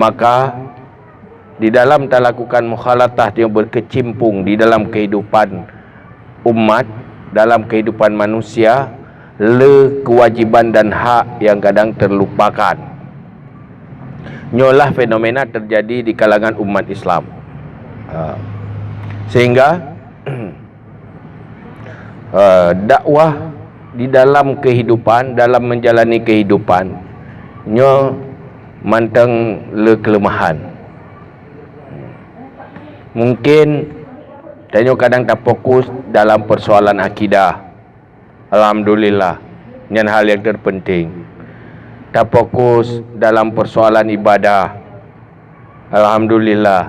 maka di dalam tak lakukan mukhalatah yang berkecimpung di dalam kehidupan umat, dalam kehidupan manusia, kewajiban dan hak yang kadang terlupakan. Nyolah fenomena terjadi di kalangan umat Islam. Sehingga dakwah di dalam kehidupan, dalam menjalani kehidupan, nyo manteng kelemahan. Mungkin tanya kadang tak fokus dalam persoalan akidah. Alhamdulillah, ini hal yang terpenting. Tak fokus dalam persoalan ibadah. Alhamdulillah,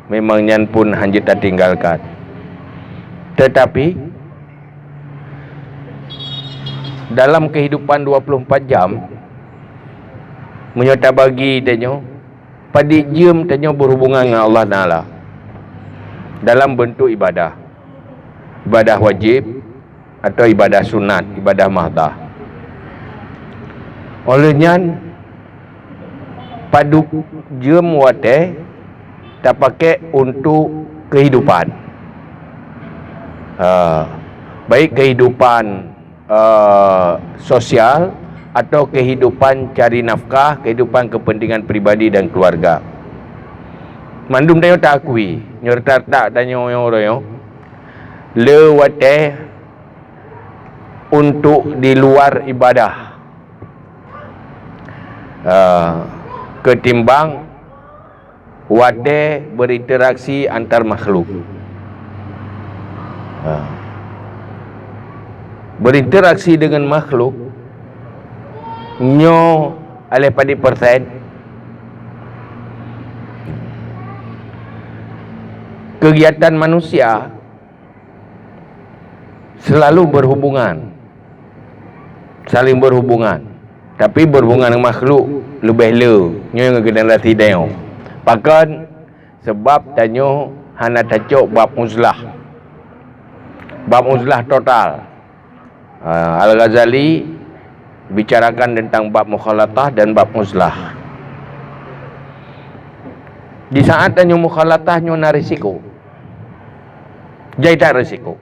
memang nyan pun hanya tak tinggalkan. Tetapi dalam kehidupan 24 jam menyata bagi tanya pada jam tanya berhubungan dengan Allah Ta'ala dalam bentuk ibadah, ibadah wajib atau ibadah sunat, ibadah mahdah. Olehnya padu jam wate tak pakai untuk kehidupan, baik kehidupan sosial atau kehidupan cari nafkah, kehidupan kepentingan pribadi dan keluarga. Mandum tayo tak akui, nyortar tak tanyo orang lewate untuk di luar ibadah, ketimbang wate berinteraksi antar makhluk. Berinteraksi dengan makhluk nyo alih padi persen kegiatan manusia selalu berhubungan, saling berhubungan, tapi berhubungan dengan makhluk lebih nyo yang generasi dia. Bahkan sebab tanyo hana tacok bab uzlah total. Al-Ghazali bicarakan tentang bab mukhalatah dan bab uzlah. Di saat tanyo mukhalatah nyo na risiko, jai tak risiko.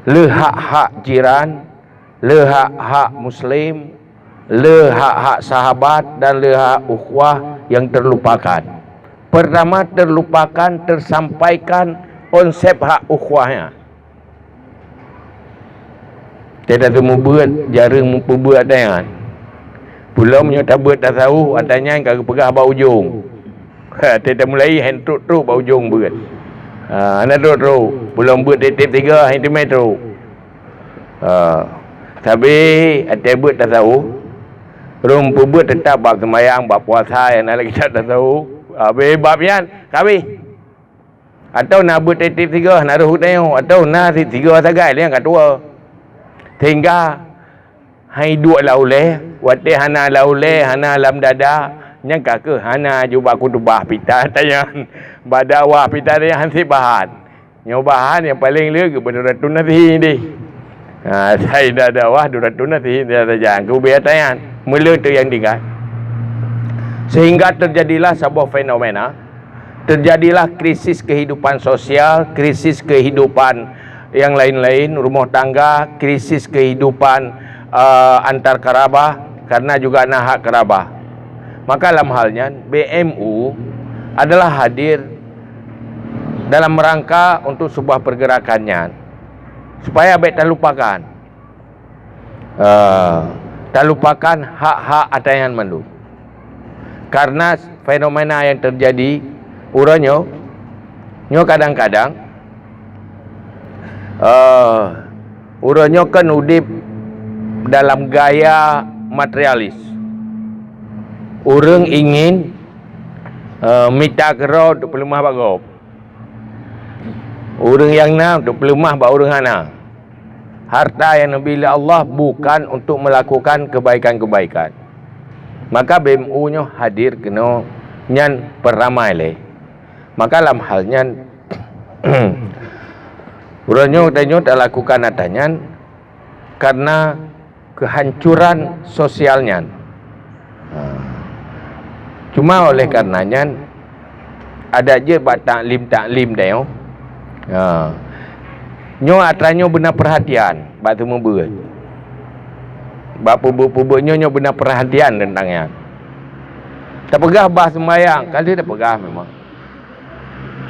Le hak-hak jiran, le hak-hak muslim, le hak-hak sahabat dan le hak ukhwah yang terlupakan. Pertama terlupakan, tersampaikan konsep hak ukhwahnya. Tidak tu membuat, jarang membuat dengan pulau menyata buat dah tahu, adanya yang kagak pegah bau ujung. Tidak mulai hentuk tu bau ujung buat. Anak tu pulau buat titip 3 hentuk metro. Tapi ada buat dah tahu, rum buat tetap bab sembahyang, bab puasa yang nak kita dah tahu. Habis bab yang kami atau nak buat titip 3 nak ruh tengok, atau nak 3 sagai yang kat tua. Sehingga hai dua lauleh, wate hana lauleh, hana lam dada, nyangka ke hana juba kutubah pita tanya badawah pita dia hansi bahan. Nyobahan yang paling le ke beratun nabi ni. Saya dah dawah 200 nabi dia saja. Ku biar tanya, mula tu yang tinggal. Sehingga terjadilah sebuah fenomena, terjadilah krisis kehidupan sosial, krisis kehidupan yang lain-lain, rumah tangga, krisis kehidupan antar kerabah, karena juga nak hak kerabah. Maka dalam halnya BMU adalah hadir dalam rangka untuk sebuah pergerakannya supaya baik tak lupakan hak-hak atayan mandu. Karena fenomena yang terjadi uranyo kadang-kadang uranyo kan udip dalam gaya materialis. Orang ingin minta kerau untuk pelemah bagop. Orang yang nak untuk pelemah bak orang hana. Harta yang nabila Allah bukan untuk melakukan kebaikan-kebaikan. Maka BMU nyo hadir kena nyan peramai le. Maka dalam halnya uranyo tanyo tak lakukan atanyan karena kehancuran sosialnya. Cuma oleh karenanya ada je buat taklim dah. Nyo atranyo benar perhatian bab tu membuat. Bab pubuk-pubuknya nyo benar perhatian tentangnya. Tak pegah bahas sembahyang, kali dah pegah memang.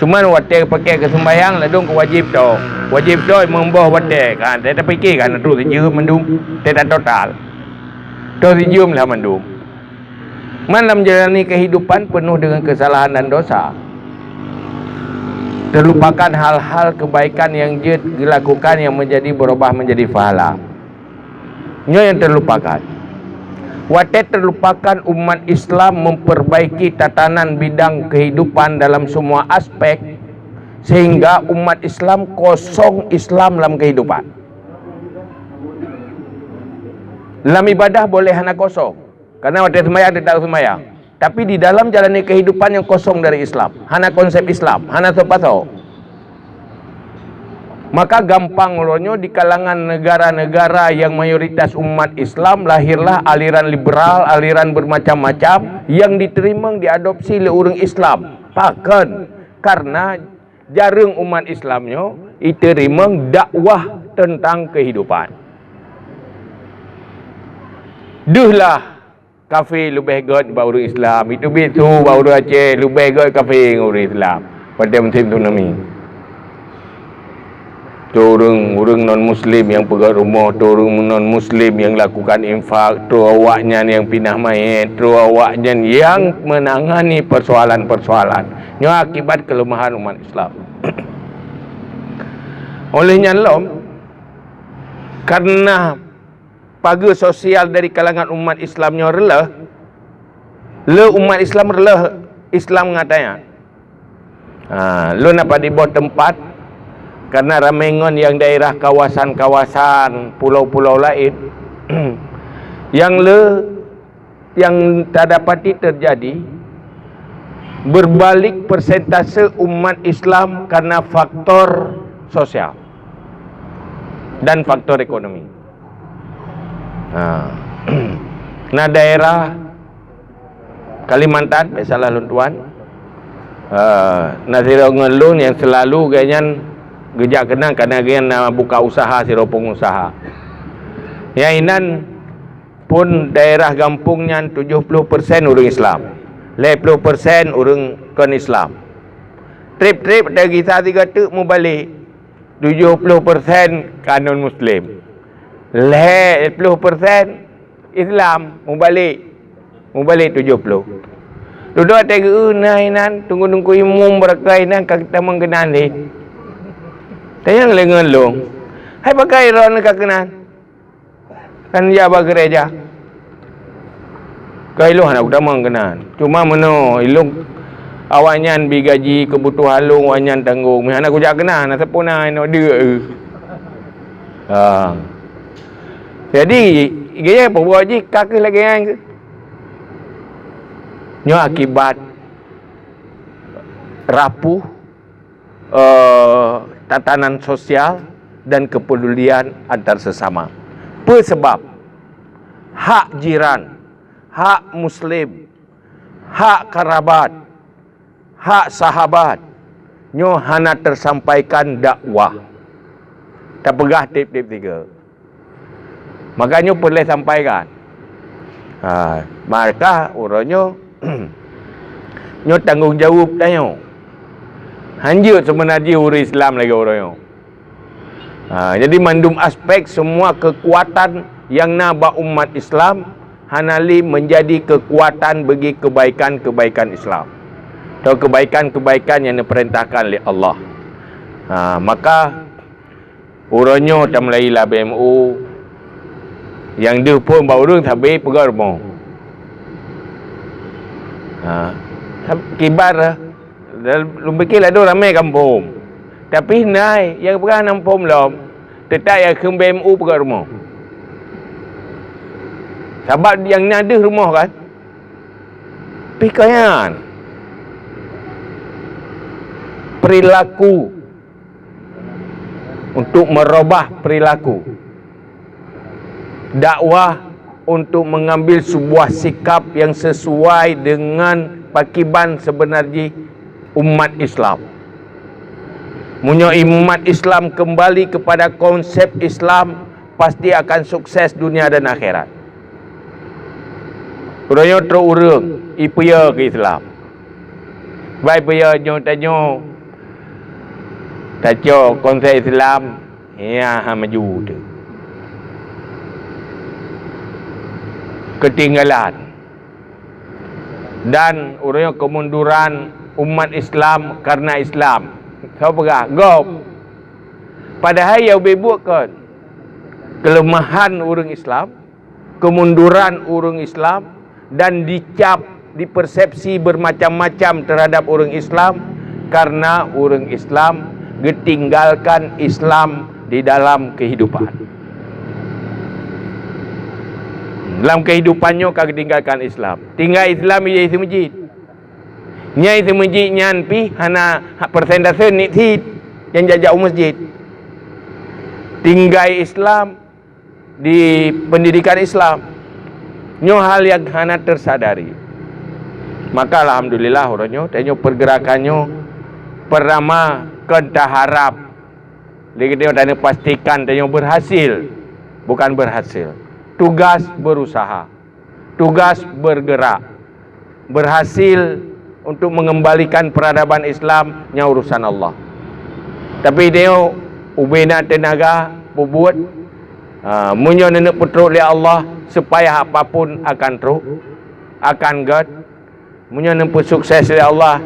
Cuma watek pakai ke sembahyang ladung ke wajib tu. Wajib tu membuah watek kan. Dia tak fikir kan terus je mendum. Dia tak total. Terus je lah mendum. Mana menjalani kehidupan penuh dengan kesalahan dan dosa. Terlupakan hal-hal kebaikan yang dia dilakukan yang menjadi berubah menjadi pahala. Ini yang terlupakan. Watet terlupakan umat Islam memperbaiki tatanan bidang kehidupan dalam semua aspek sehingga umat Islam kosong Islam dalam kehidupan. Dalam ibadah boleh hana kosong karena watet sembahyang tidak sembahyang. Tapi di dalam jalani kehidupan yang kosong dari Islam, hana konsep Islam, hana sopaso. Maka gampang ulunyo di kalangan negara-negara yang mayoritas umat Islam lahirlah aliran liberal, aliran bermacam-macam yang diterima diadopsi oleh orang Islam. Bahkan karena jarang umat Islamnya diterima dakwah tentang kehidupan. Duhlah kafe lebih god baru Islam. Itu bitu baru Aceh lebih god kafe dengan orang Islam. Pada musim tsunami. Orang non Muslim yang pegang rumah, orang non Muslim yang lakukan infak, awaknya yang pindah mayat, awaknya yang menangani persoalan-persoalan. Ini akibat kelemahan umat Islam. Olehnya karena pagar sosial dari kalangan umat Islamnya relah, umat Islam relah Islam ngatanya. Nak di bawah tempat karena ramengon yang daerah kawasan-kawasan pulau-pulau lain yang tak dapati terjadi berbalik persentase umat Islam karena faktor sosial dan faktor ekonomi. Nah daerah Kalimantan, salah luntuan, Nasirah Ngelun yang selalu ganyan gejak kenang karena ganyan buka usaha siropong usaha. Yang inan pun daerah kampungnya 70% orang Islam, 50% orang kon Islam. Trip-trip ada kisah 3 tu mau balik 70% kanon Muslim. 10% Islam mau balik 70. Duduk tengok nainan tunggu-tunggu imum berkainan kita mengenal ni. Tayang lengan long. Hai pakai ron ka kenan. Kan dia ba gereja. Kai lu anak udah mengenal. Cuma meno ilung awaknya bigaji kebutuhan lu awaknya tanggung. Anak ujak kenal nak sepuna no dia. Jadi gaya perbuat je kaki lagi yang nyo akibat rapuh tatanan sosial dan kepedulian antar sesama. Sebab hak jiran, hak Muslim, hak kerabat, hak sahabat nyo hana tersampaikan dakwah. Tak pegah tip-tip 3. Makanya boleh sampaikan. Maka orangnya nyo tanggung jawab tanya. Hanjut sebenarnya orang Islam lagi orangnya. Jadi mandum aspek semua kekuatan yang naba umat Islam hanali menjadi kekuatan bagi kebaikan-kebaikan Islam. Atau kebaikan-kebaikan yang diperintahkan oleh Allah. Maka orangnya tak melailah BMU yang dia pun baru habis pegang rumah. Kibar lebih kira ada ramai kampung. Tapi naik yang pegang nampung lom tetap yang ke BMU pegang rumah. Sebab yang ada rumah kan pikaian perilaku untuk merubah perilaku dakwah untuk mengambil sebuah sikap yang sesuai dengan pakiban sebenarnya umat Islam. Munyo umat Islam kembali kepada konsep Islam, pasti akan sukses dunia dan akhirat. Kurangnya terurung ipaya ke Islam. Baik paya nyo tanyo taco konsep Islam ya maju tu. Ketinggalan dan urangnya kemunduran umat Islam karena Islam. Kau pegah gop. Padahal yang bebuatkan kelemahan orang Islam, kemunduran orang Islam, dan dicap, dipersepsi bermacam-macam terhadap orang Islam karena orang Islam ditinggalkan Islam di dalam kehidupan. Dalam kehidupannya kau tinggalkan Islam. Tinggal Islam ia isi masjid. Nya isi masjid nyan pi hana persentase ni tid yang jajak masjid. Tinggal Islam di pendidikan Islam. Nyo hal yang hana tersadari. Maka alhamdulillah orangnya tanyo pergerakannya pertama kentah harap. Lagi dia tanya pastikan tanyo berhasil, bukan berhasil. Tugas berusaha, tugas bergerak, berhasil untuk mengembalikan peradaban Islam nya urusan Allah. Tapi dia ubena tenaga buat munyo nenek putra oleh Allah supaya apapun akan teruk, akan gad. Munyo nempuh sukses oleh Allah,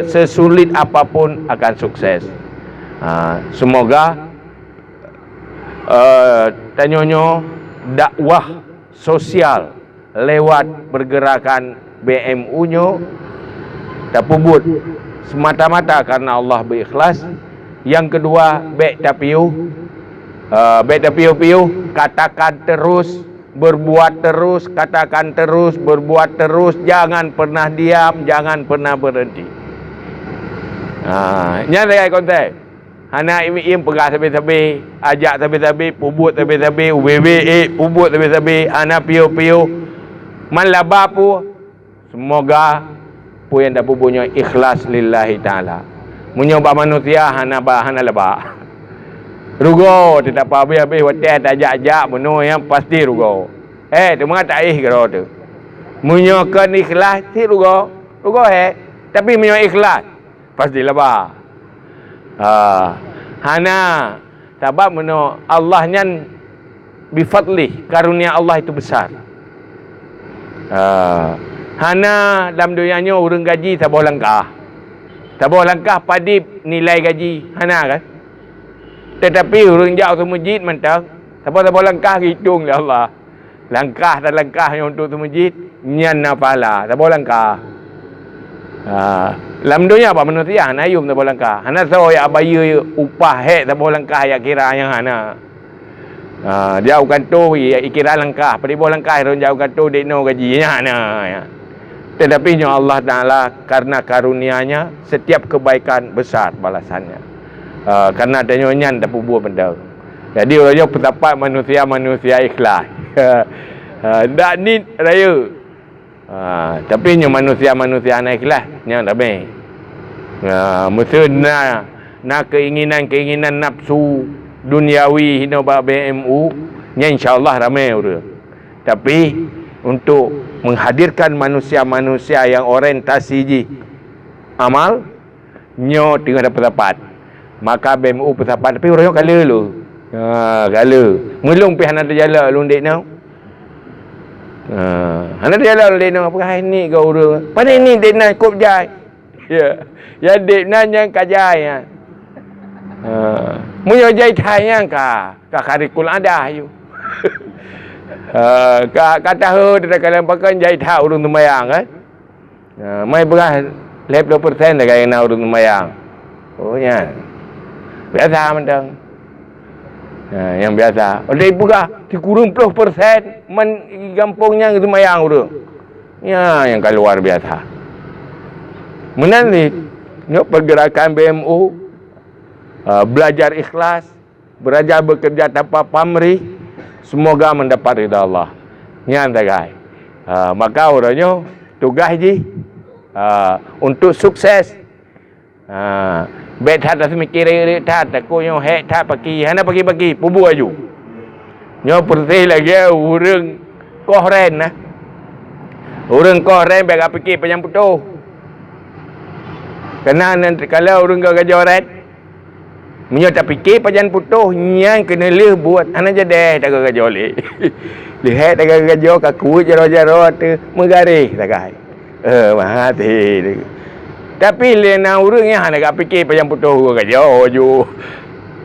sesulit apapun akan sukses. Semoga tanyonyo dakwah sosial lewat pergerakan BMU-nyo tak pubut semata-mata karena Allah berikhlas. Yang kedua, baik tapiu, katakan terus, berbuat terus, katakan terus, berbuat terus, jangan pernah diam, jangan pernah berhenti. Nya saya kontek. Anak im pegah sabi-sabi, ajak sabi-sabi, pubut sabi-sabi, UBB pubut sabi-sabi, anak piu-piu. Man laba pu, semoga pu yang dak punya ikhlas lillahi taala. Menyoba manusia hana laba. Rugo tidak apa habis hotel ajak-ajak menu yang pasti rugo. Tu mengata kero tu. Menyokan ikhlas si rugo tapi menyo ikhlas pasti laba. Hana sebab menu Allah nyan bifadlih, karunia Allah itu besar. Hana dalam dunianya urang gaji tak boleh langkah padip nilai gaji hana kan. Tetapi urang jauh tu masjid mentang tak boleh langkah hitung oleh Allah. Langkah dan langkahnya untuk tu masjid nyan nafala tak boleh langkah. Dalam dunia apa manusia hana yum tak boleh langkah. Hana so ya bayar upah tak boleh langkah ya kira yang hana. Jauhkan tu ya kira langkah, pada boleh langkah orang jauhkan tu dekno gajinya hana ya. Tetapi Allah Ta'ala karena karunia-Nya setiap kebaikan besar balasannya. Karena adanya nyan tak buat benda. Jadi orangnya pendapat manusia ikhlas. Tak ni raya. Tapi manusia anak ikhlas yang tak baik. Mesti na keinginan nafsu duniawi hina ba BMU nya insyaallah ramai orang. Tapi untuk menghadirkan manusia-manusia yang orientasi amal nyo tinggal dapat tepat. Maka BMU bersapat tapi orangnya kala lu. Kala. Mulung pi hana terjala lu dek nau. Hana terjala lu dek nau apa ni kau urang. Pada ni dek nak kop jai. Ya. Ya dek nan yang kajai ya. Munyo jai thai yang ka karikul ada you. Kata ho dia kalian pakai jai thai urang sembahyang kan. Mai berah 20% dah kaya urang sembahyang. Oh nya. Biasa mentang. Yang biasa. Oleh buka dikurung 10% men gampungnya sembahyang urang. Ya yang luar biasa. Menanti pergerakan BMU belajar ikhlas, belajar bekerja tanpa pamrih, semoga mendapat ridha Allah. Nyan tagai. Maka orangnya tugas je untuk sukses. Bet hat mikir hat aku nyo hek hat pagi hana pagi-pagi pubu aju. Nyo perti lagi urang kohren nah. Urang kohren beg fikir panjang putuh. Kena nanti kalau urang gajoret menyo tak fikir panjang putuh nyang kena leh buat ana jadeh tak gajole. Lihat tak gajo kaku jaro-jaro tu mengaris takai. Mahati. Tapi lena urang yang nak fikir panjang putuh gajo ju.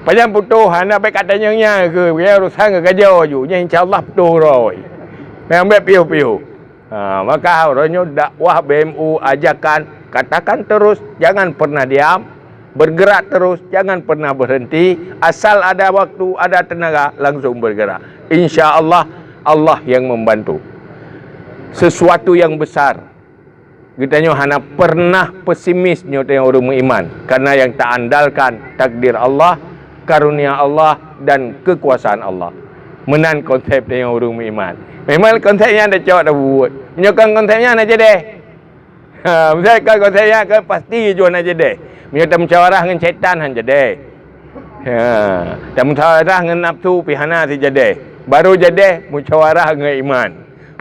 Panjang putuh hana baik katanya nya ke dia urusan gajo ju. Nya insyaallah putuh roi. Memang baik piu-piu. Maka orangnya dakwah BMU ajakan katakan terus, jangan pernah diam, bergerak terus, jangan pernah berhenti. Asal ada waktu, ada tenaga, langsung bergerak. Insya Allah, Allah yang membantu. Sesuatu yang besar. Kitanya hana pernah pesimisnya yang orang beriman. Karena yang tak andalkan takdir Allah, karunia Allah dan kekuasaan Allah. Menan konsep yang orang beriman. Memang konsepnya ada cawak dah buat. Menyokong konsepnya nak jadi. Misalkan konsepnya kan pasti jual nak jadi. Menyokong musyawarah dengan syaitan han jadi. Dan musyawarah dengan nafsu pihana si jadi. Baru jadi musyawarah dengan iman.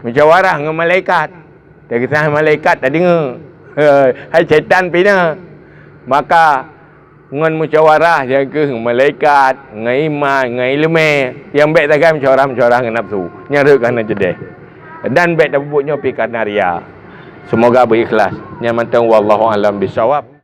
Musyawarah dengan malaikat. Dia kata malaikat tak dengar. Hai syaitan pina. Maka dengan musyawarah yang ke malaikat, dengan iman, dengan ilmu, yang baik takkan musyawarah dengan nafsu. Nyarukkan nak jadi. Dan baik dah buatnya pergi kerana ria. Semoga berikhlas. Yang mantang wallahu alam bisawab.